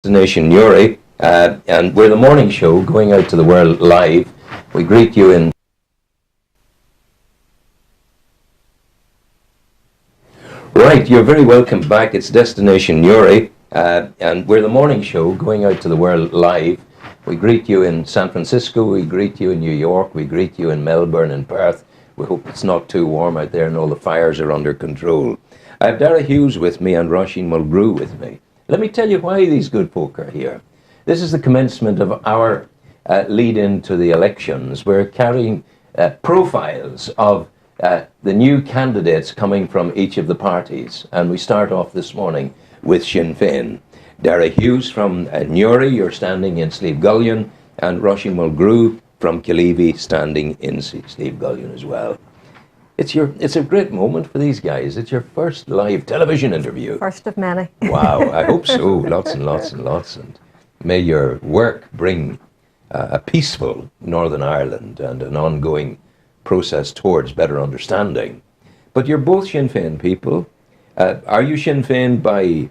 Destination Newry, and we're the morning show going out to the world live. We greet you in. Right, you're very welcome back. It's Destination Newry, and we're the morning show going out to the world live. We greet you in San Francisco, we greet you in New York, we greet you in Melbourne and Perth. We hope it's not too warm out there and all the fires are under control. I have Dáire Hughes with me and Roisin Mulgrew with me. Let me tell you why these good folk are here. This is the commencement of our lead-in to the elections. We're carrying profiles of the new candidates coming from each of the parties. And we start off this morning with Sinn Féin. Dáire Hughes from Newry, you're standing in Slievegullin, and Roisin Mulgrew from Killeavy, standing in Slievegullin as well. It's a great moment for these guys. It's your first live television interview. First of many. Wow, I hope so. Lots and lots and lots. And may your work bring a peaceful Northern Ireland and an ongoing process towards better understanding. But you're both Sinn Féin people. Are you Sinn Féin by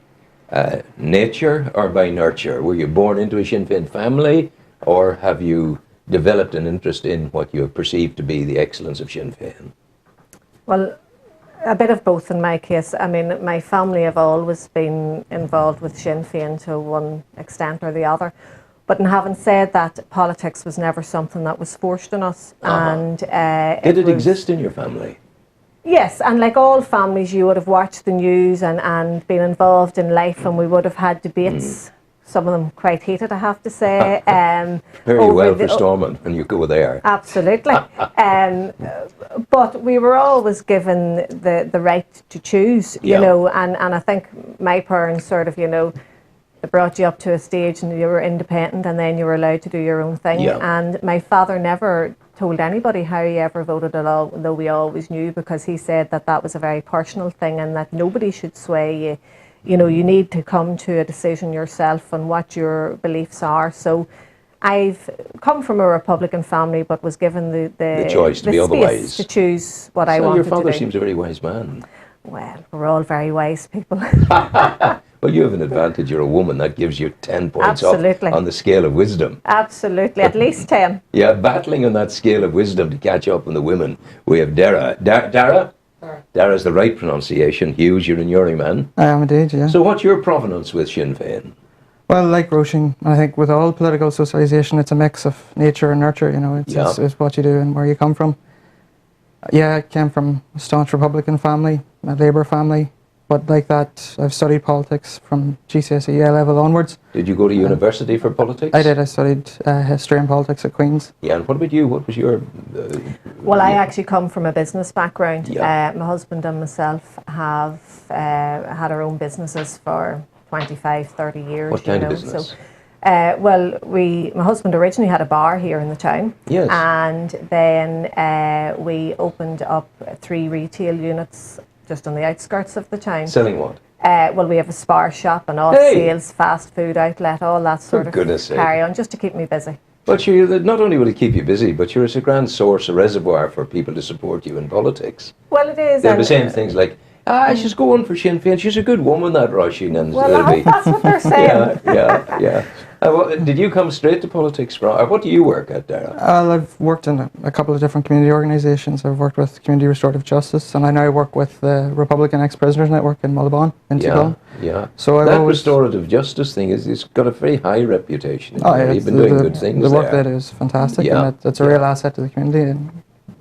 nature or by nurture? Were you born into a Sinn Féin family, or have you developed an interest in what you have perceived to be the excellence of Sinn Féin? Well, a bit of both in my case. I mean, my family have always been involved with Sinn Féin to one extent or the other. But in having said that, politics was never something that was forced on us. And did it exist in your family? Yes, and like all families, you would have watched the news and been involved in life, and we would have had debates. Some of them quite heated, I have to say. Very well for Stormont when you go there. Absolutely. But we were always given the right to choose, you know, and I think my parents sort of, you know, they brought you up to a stage and you were independent, and then you were allowed to do your own thing. And my father never told anybody how he ever voted at all, though we always knew, because he said that that was a very personal thing and that nobody should sway you. You know, you need to come to a decision yourself on what your beliefs are. So I've come from a Republican family, but was given the choice to be otherwise, to choose what I wanted to do. So your father seems a very wise man. Well, we're all very wise people. Well, you have an advantage. You're a woman. That gives you 10 points Absolutely. up on the scale of wisdom. Absolutely, at least 10. Yeah, battling on that scale of wisdom to catch up on the women. We have Dáire. Dáire? Dáire is the right pronunciation. Hughes, you're a Newry man. I am indeed, yeah. So what's your provenance with Sinn Féin? Well, like Roisin, I think with all political socialisation, it's a mix of nature and nurture, you know. It's what you do and where you come from. Yeah, I came from a staunch Republican family, a Labour family, but like that, I've studied politics from GCSE A level onwards. Did you go to university for politics? I did. I studied history and politics at Queen's. Yeah, and what about you? What was your... Well, I actually come from a business background. My husband and myself have had our own businesses for 25, 30 years. What kind of business? So, well, my husband originally had a bar here in the town. Yes. And then we opened up 3 retail units just on the outskirts of the town. Selling what? Well, we have a spar shop and all sales, fast food outlet, all that sort of carry on, just to keep me busy. But not only will it keep you busy, but you're a grand source, a reservoir for people to support you in politics. Well, it is. They'll be saying things like, she's going for Sinn Féin, she's a good woman, that Roisin. And well, that's what they're saying. Yeah. Did you come straight to politics from, what do you work at, Dáire? Well, I've worked in a couple of different community organisations. I've worked with Community Restorative Justice, and I now work with the Republican Ex-Prisoners Network in Mulgrew, in Tyrone. Yeah. So that restorative justice thing it's got a very high reputation. You've been doing good things The work there. that is fantastic, and it's a real asset to the community,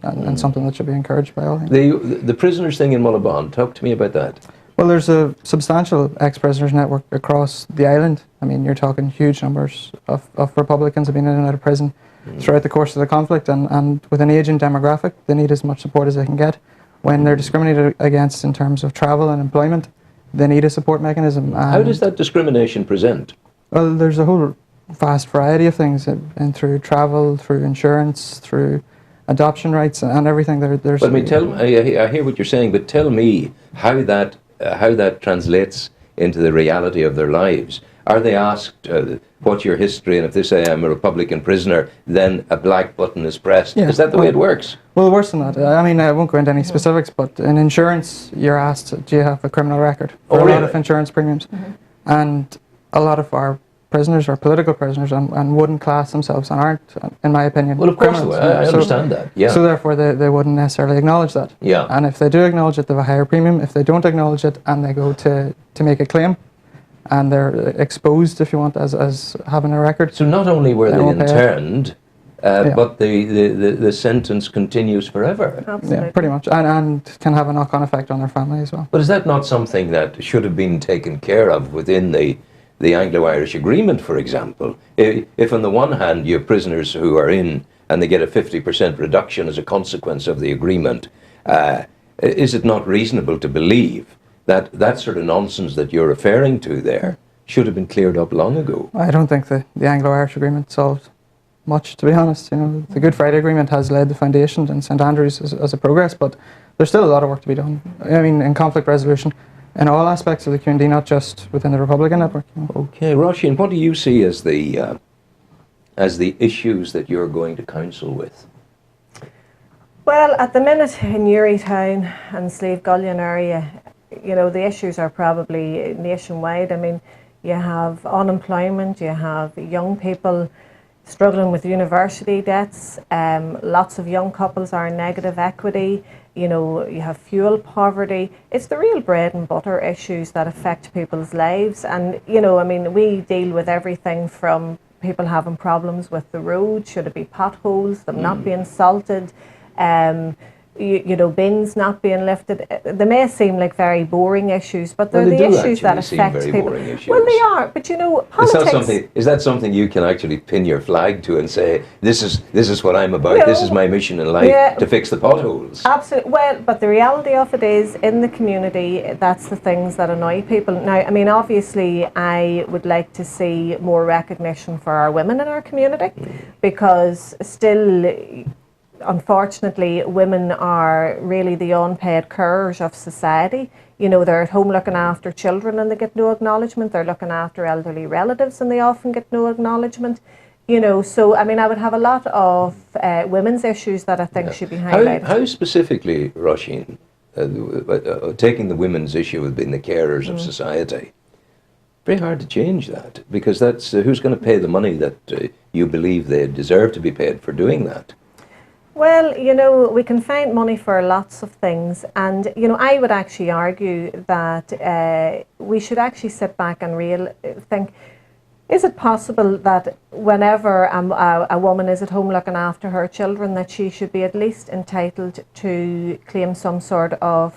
and something that should be encouraged by all. The prisoners thing in Mulgrew, talk to me about that. Well, there's a substantial ex-prisoners network across the island. I mean, you're talking huge numbers of Republicans have been in and out of prison throughout the course of the conflict, and with an ageing demographic, they need as much support as they can get. When they're discriminated against in terms of travel and employment, they need a support mechanism. How does that discrimination present? Well, there's a whole vast variety of things, and through travel, through insurance, through adoption rights, and everything. There's. But I hear what you're saying, but tell me how that translates into the reality of their lives. Are they asked what's your history, and if they say I'm a Republican prisoner, then a black button is pressed? Yeah. Is that the way it works? Well, worse than that. I mean, I won't go into any specifics, but in insurance, you're asked, do you have a criminal record? For a lot of insurance premiums. And a lot of our prisoners or political prisoners and wouldn't class themselves and aren't, in my opinion, Well, of course, criminals. I understand that, yeah. So therefore they wouldn't necessarily acknowledge that. Yeah. And if they do acknowledge it, they have a higher premium. If they don't acknowledge it and they go to make a claim and they're exposed, if you want, as having a record. So not only were they won't pay it. interned, but the sentence continues forever. Absolutely. Yeah, pretty much. And can have a knock-on effect on their family as well. But is that not something that should have been taken care of within the Anglo-Irish Agreement, for example? If on the one hand you have prisoners who are in and they get a 50% reduction as a consequence of the agreement, is it not reasonable to believe that that sort of nonsense that you're referring to there should have been cleared up long ago? I don't think the Anglo-Irish Agreement solved much, to be honest. You know, the Good Friday Agreement has laid the foundation in St Andrews as a progress, but there's still a lot of work to be done. I mean, in conflict resolution, in all aspects of the QND, not just within the Republican network. You know. Okay, Roisin, what do you see as the issues that you're going to counsel with? Well, at the minute in Newry town and Slieve Gullion area, you know, the issues are probably nationwide. I mean, you have unemployment, you have young people struggling with university debts, lots of young couples are in negative equity, you know, you have fuel poverty. It's the real bread and butter issues that affect people's lives. And, you know, I mean, we deal with everything from people having problems with the road, should it be potholes, them not being salted, you know, bins not being lifted. They may seem like very boring issues, but they're the issues that affect people. Well, they are, but you know, politics. Is that something you can actually pin your flag to and say, this is what I'm about, this is my mission in life, to fix the potholes? Absolutely. Well, but the reality of it is, in the community, that's the things that annoy people. Now, I mean, obviously, I would like to see more recognition for our women in our community, because still, unfortunately, women are really the unpaid carers of society. You know, they're at home looking after children and they get no acknowledgement. They're looking after elderly relatives and they often get no acknowledgement. You know, so, I mean, I would have a lot of women's issues that I think should be highlighted. How specifically, Roisin, taking the women's issue of being the carers of society, very hard to change that, because that's who's going to pay the money that you believe they deserve to be paid for doing that? Well, you know, we can find money for lots of things, and, you know, I would actually argue that we should actually sit back and think, is it possible that whenever a woman is at home looking after her children, that she should be at least entitled to claim some sort of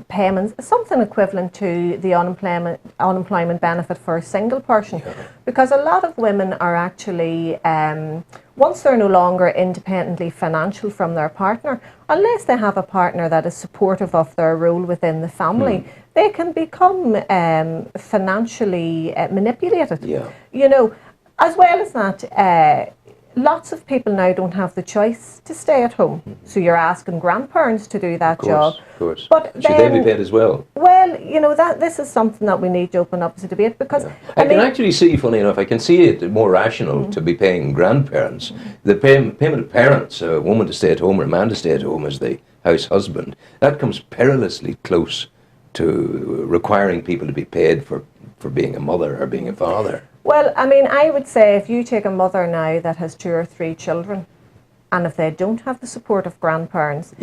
payments, something equivalent to the unemployment benefit for a single person? Because a lot of women are actually, once they're no longer independently financial from their partner, unless they have a partner that is supportive of their role within the family, they can become financially manipulated. You know, as well as that, lots of people now don't have the choice to stay at home. So you're asking grandparents to do that job. Of course. But should they be paid as well? Well, you know, this is something that we need to open up as a debate, because I can actually see, funny enough, I can see it more rational to be paying grandparents. The payment of parents, a woman to stay at home or a man to stay at home as the house husband, that comes perilously close to requiring people to be paid for being a mother or being a father. Well, I mean, I would say if you take a mother now that has 2 or 3 children, and if they don't have the support of grandparents,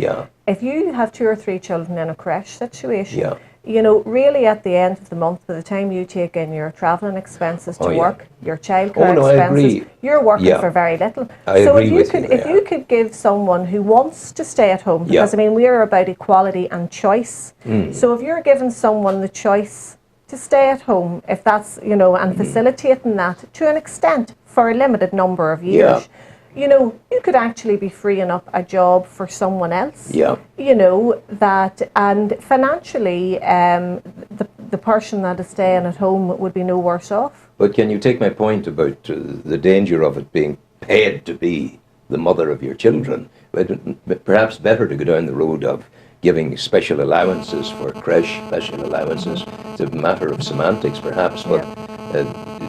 if you have 2 or 3 children in a creche situation, you know, really at the end of the month, by the time you take in your travelling expenses to work, your childcare expenses, you're working for very little. So if you could give someone who wants to stay at home, because I mean, we are about equality and choice. So if you're giving someone the choice to stay at home, if that's, you know, and facilitating that to an extent for a limited number of years, you know, you could actually be freeing up a job for someone else. You know, that, and financially, the person that is staying at home would be no worse off. But can you take my point about the danger of it being paid to be the mother of your children? But perhaps better to go down the road of giving special allowances for creche, special allowances. It's a matter of semantics, perhaps, but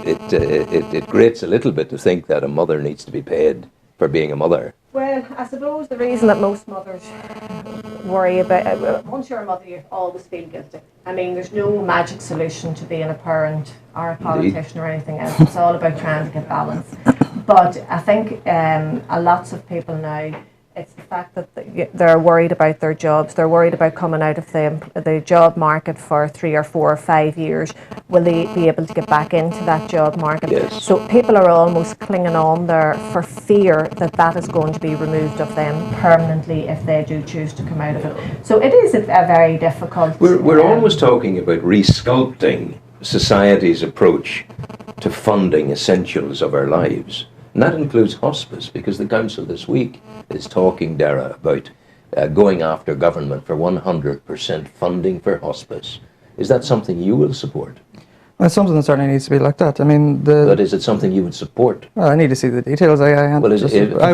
it grates a little bit to think that a mother needs to be paid for being a mother. Well, I suppose the reason that most mothers worry about, once you're a mother, you always feel guilty. I mean, there's no magic solution to being a parent or a politician or anything else. It's all about trying to get balance. But I think lots of people now, it's the fact that they're worried about their jobs. They're worried about coming out of the job market for 3 or 4 or 5 years. Will they be able to get back into that job market? Yes. So people are almost clinging on there for fear that that is going to be removed of them permanently if they do choose to come out of it. So it is a very difficult... We're almost talking about resculpting society's approach to funding essentials of our lives. And that includes hospice, because the council this week is talking, Dáire, about going after government for 100% funding for hospice. Is that something you will support? Well, it's something that certainly needs to be looked at. I mean, But is it something you would support? Well, I need to see the details. I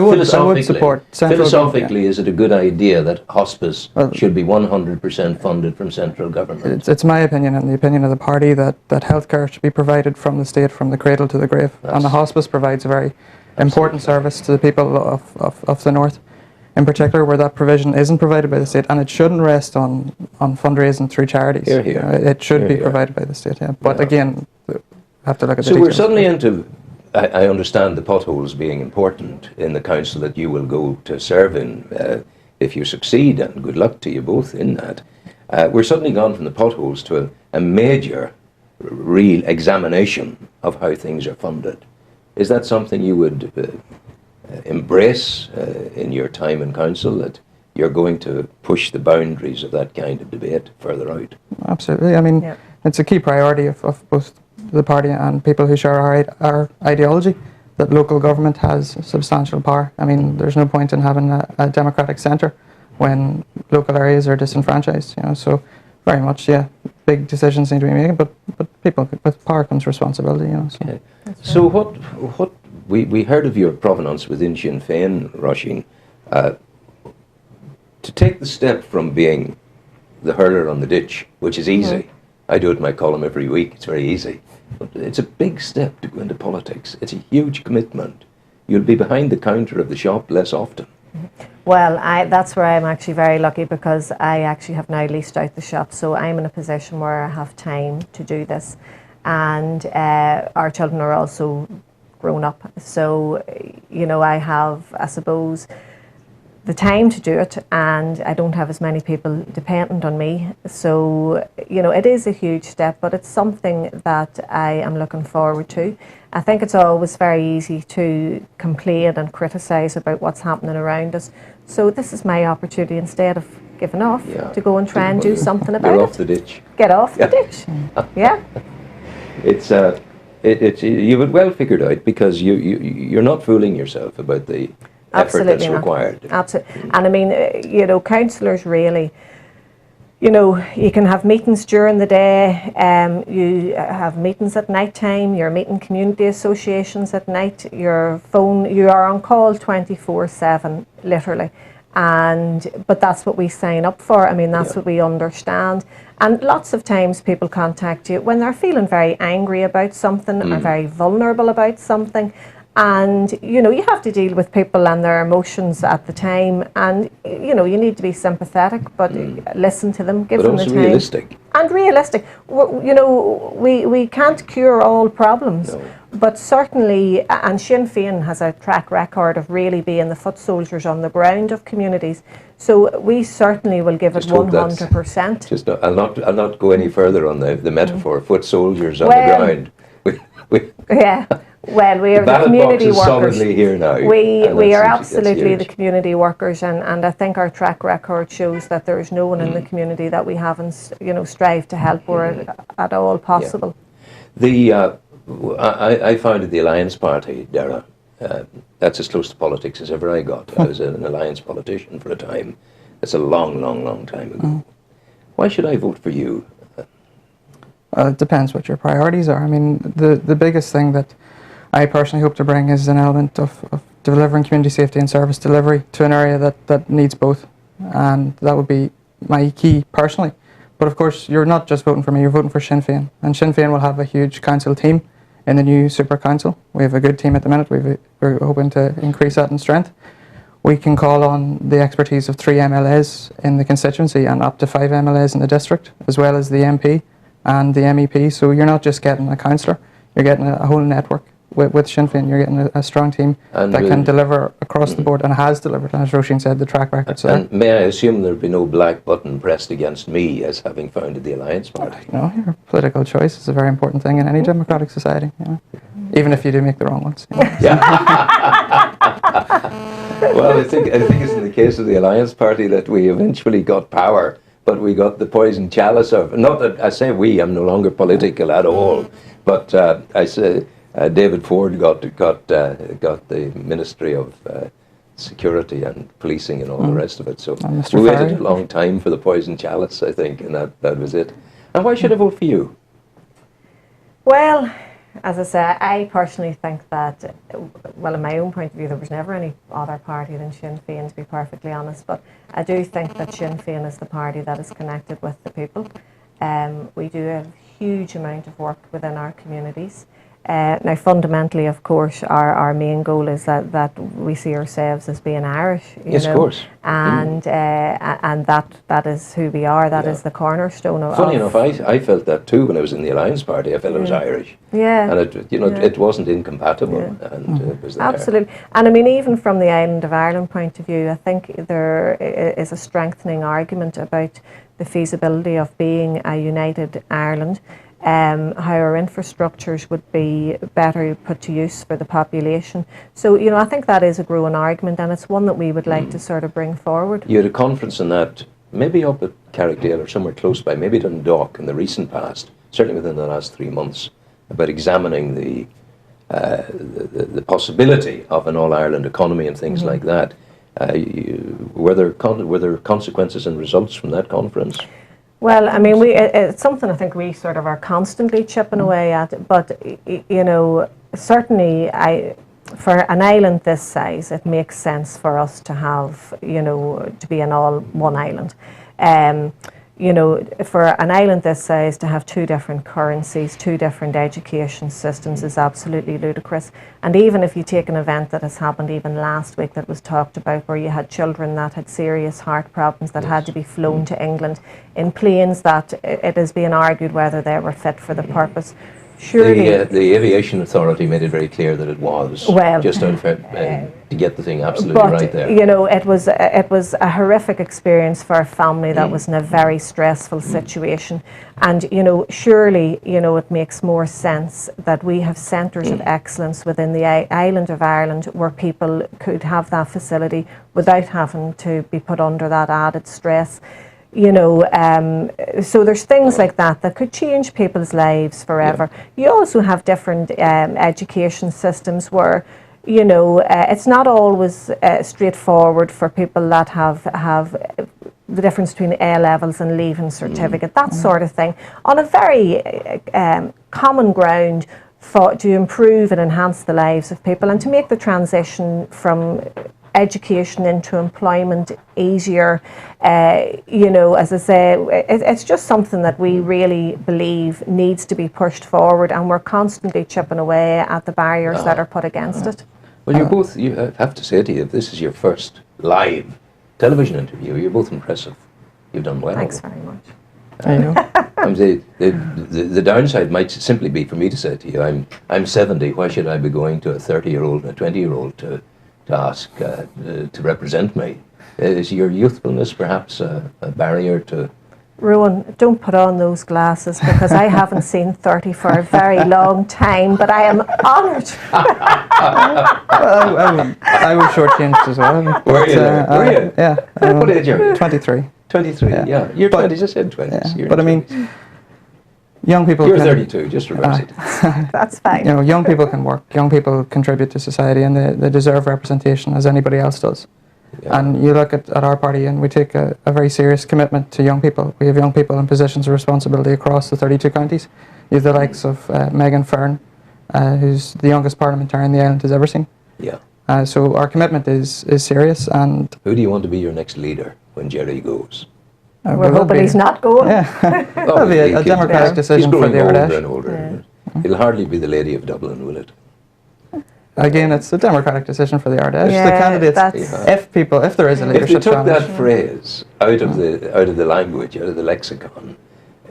would support central philosophically, is it a good idea that hospice should be 100% funded from central government? It's my opinion and the opinion of the party that healthcare should be provided from the state, from the cradle to the grave. And the hospice provides a very important service to the people of the north, in particular, where that provision isn't provided by the state, and it shouldn't rest on fundraising through charities. Here, here. It should be provided by the state, yeah. But again, we have to look at the details. So we're suddenly into, I understand the potholes being important in the council that you will go to serve in if you succeed, and good luck to you both in that. We're suddenly gone from the potholes to a major, real examination of how things are funded. Is that something you would embrace in your time in council, that you're going to push the boundaries of that kind of debate further out? Absolutely. I mean, it's a key priority of both the party and people who share our ideology, that local government has substantial power. I mean, there's no point in having a democratic centre when local areas are disenfranchised, you know. So very much, big decisions need to be made, but people, with power comes responsibility, you know. So, so what we heard of your provenance within Sinn Féin, Roisin. To take the step from being the hurler on the ditch, which is easy. I do it in my column every week, it's very easy. But it's a big step to go into politics. It's a huge commitment. You'll be behind the counter of the shop less often. Well, that's where I'm actually very lucky, because I actually have now leased out the shop, so I'm in a position where I have time to do this. And our children are also grown up, so you know, I have, I suppose, the time to do it, and I don't have as many people dependent on me. So you know, it is a huge step, but it's something that I am looking forward to. I think it's always very easy to complain and criticise about what's happening around us. So this is my opportunity, instead of giving off, to go and try and do something about it. Get off the ditch. Get off the ditch. Yeah. It's you have it well figured out, because you're not fooling yourself about the effort that's required. Absolutely. And I mean, you know, councillors really, you know, you can have meetings during the day, you have meetings at night time, you're meeting community associations at night, you are on call 24/7, literally. But that's what we sign up for. I mean, that's what we understand. And lots of times people contact you when they're feeling very angry about something or very vulnerable about something. And, you know, you have to deal with people and their emotions at the time. And, you know, you need to be sympathetic, but listen to them, give them the time. But also realistic. And realistic. You know, we can't cure all problems. No. But certainly, and Sinn Féin has a track record of really being the foot soldiers on the ground of communities. So we certainly will give it 100%. I'll not go any further on the metaphor, foot soldiers on the ground. Yeah. Well, we are the community workers. Solidly here now. We are absolutely the community workers, and I think our track record shows that there is no one in the community that we haven't, you know, strived to help where at all possible. I founded the Alliance Party, Dáire. That's as close to politics as ever I got. I was an Alliance politician for a time. That's a long, long, long time ago. Why should I vote for you? It depends what your priorities are. I mean, the biggest thing that I personally hope to bring is an element of delivering community safety and service delivery to an area that needs both. And that would be my key personally. But of course, you're not just voting for me, you're voting for Sinn Féin. And Sinn Féin will have a huge council team in the new Super Council. We have a good team at the minute. We're hoping to increase that in strength. we can call on the expertise of 3 MLAs in the constituency and up to 5 MLAs in the district, as well as the MP and the MEP. So you're not just getting a councillor, you're getting a whole network. With Sinn Féin, you're getting a strong team that can deliver across the board, and has delivered, and as Roisin said, the track record. So, and may I assume there'll be no black button pressed against me as having founded the Alliance Party? No, your political choice is a very important thing in any democratic society, you know? Even if you do make the wrong ones. You know? Yeah. Well, I think it's in the case of the Alliance Party that we eventually got power, but we got the poison chalice of, not that I say we, I'm no longer political at all, but I say David Ford got the Ministry of Security and Policing and all the rest of it. So we waited a long time for the poison chalice, I think, and that was it. And why should I vote for you? Well, as I say, I personally think that, well, in my own point of view, there was never any other party than Sinn Féin, to be perfectly honest. But I do think that Sinn Féin is the party that is connected with the people. We do a huge amount of work within our communities. Now, fundamentally, of course, our main goal is that we see ourselves as being Irish. Yes, of course. And that is who we are. That is the cornerstone of. Funny enough, I felt that too when I was in the Alliance Party. I felt I was Irish. Yeah. And it wasn't incompatible, and it was there. Absolutely. And I mean, even from the island of Ireland point of view, I think there is a strengthening argument about the feasibility of being a united Ireland. How our infrastructures would be better put to use for the population. So, I think that is a growing argument, and it's one that we would like to sort of bring forward. You had a conference on that, maybe up at Carrickdale or somewhere close by, maybe Dundalk in the recent past, certainly within the last 3 months, about examining the possibility of an all-Ireland economy and things like that. Were there consequences and results from that conference? Well, I mean, it's something I think we sort of are constantly chipping away at, but, certainly for an island this size, it makes sense for us to have, to be an all one island. For an island this size to have 2 different currencies, 2 different education systems is absolutely ludicrous. And even if you take an event that has happened even last week that was talked about, where you had children that had serious heart problems that had to be flown to England in planes that it is being argued whether they were fit for the purpose. Surely, the aviation authority made it very clear that it was, well, just out of to get the thing absolutely right there. It was a horrific experience for a family that was in a very stressful situation, and surely it makes more sense that we have centres of excellence within the island of Ireland where people could have that facility without having to be put under that added stress. So there's things like that could change people's lives forever. You also have different education systems where, it's not always straightforward for people that have the difference between A levels and leaving certificate, that sort of thing, on a very common ground to improve and enhance the lives of people and to make the transition from education into employment easier. As I say, it's just something that we really believe needs to be pushed forward, and we're constantly chipping away at the barriers that are put against it. Well, you have to say to you, if this is your first live television interview, you're both impressive. You've done well. Thanks very much. The downside might simply be for me to say to you, I'm 70, why should I be going to a 30-year-old and a 20-year-old to ask to represent me? Is your youthfulness perhaps a barrier to... Rowan, don't put on those glasses, because I haven't seen 30 for a very long time, but I am honoured. I was shortchanged as well. Were you? Were you? Yeah. What age are you? 23. 23, yeah. You're 20s, I said 20s. Yeah. But I mean, young people... You're 32, just reverse it. That's fine. Young people can work, young people contribute to society, and they deserve representation as anybody else does. Yeah. And you look at our party, and we take a very serious commitment to young people. We have young people in positions of responsibility across the 32 counties. You have the likes of Megan Fern, who's the youngest parliamentarian the island has ever seen. Yeah. So our commitment is serious. And who do you want to be your next leader when Jerry goes? We're hoping he's not going. Yeah. That'll be a democratic decision for the Irish. Older and older. Yeah. It'll hardly be the Lady of Dublin, will it? again, it's a democratic decision for the Ardèche. Yeah, The candidates, that's- if there is a If they leadership took challenge. that phrase out of the language, out of the lexicon,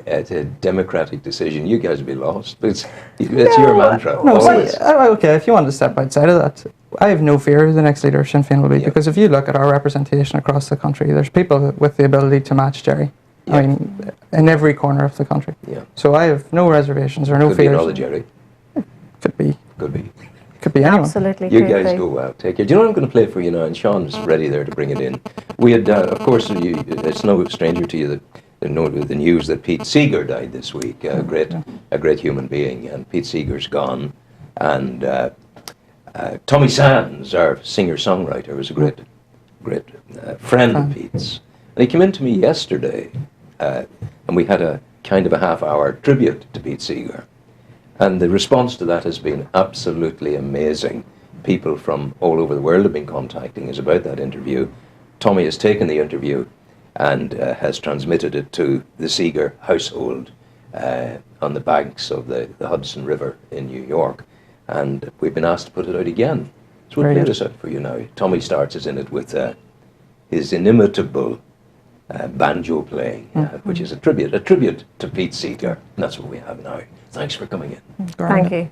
it's a democratic decision, you guys would be lost. But it's your mantra. No, always. see, okay, if you want to step outside of that, I have no fear who the next leader of Sinn Féin will be, because if you look at our representation across the country, there's people with the ability to match Jerry. I mean, in every corner of the country. Yeah. So I have no reservations or no Could be fears. another Jerry. Could be. Could be. Could be anyone. Absolutely. You could guys be. go well. Take care. Do you know what I'm going to play for you now? And Sean's ready there to bring it in. We had, of course, it's no stranger to you that the news that Pete Seeger died this week. A great human being. And Pete Seeger's gone. And Tommy Sands, our singer-songwriter, was a great friend of Pete's. And he came in to me yesterday, and we had a kind of a half-hour tribute to Pete Seeger. And the response to that has been absolutely amazing. People from all over the world have been contacting us about that interview. Tommy has taken the interview and has transmitted it to the Seeger household on the banks of the Hudson River in New York. And we've been asked to put it out again. So we'll play this out for you now. Tommy starts us in it with his inimitable banjo playing, which is a tribute to Pete Seeger. And that's what we have now. Thanks for coming in. Thank you.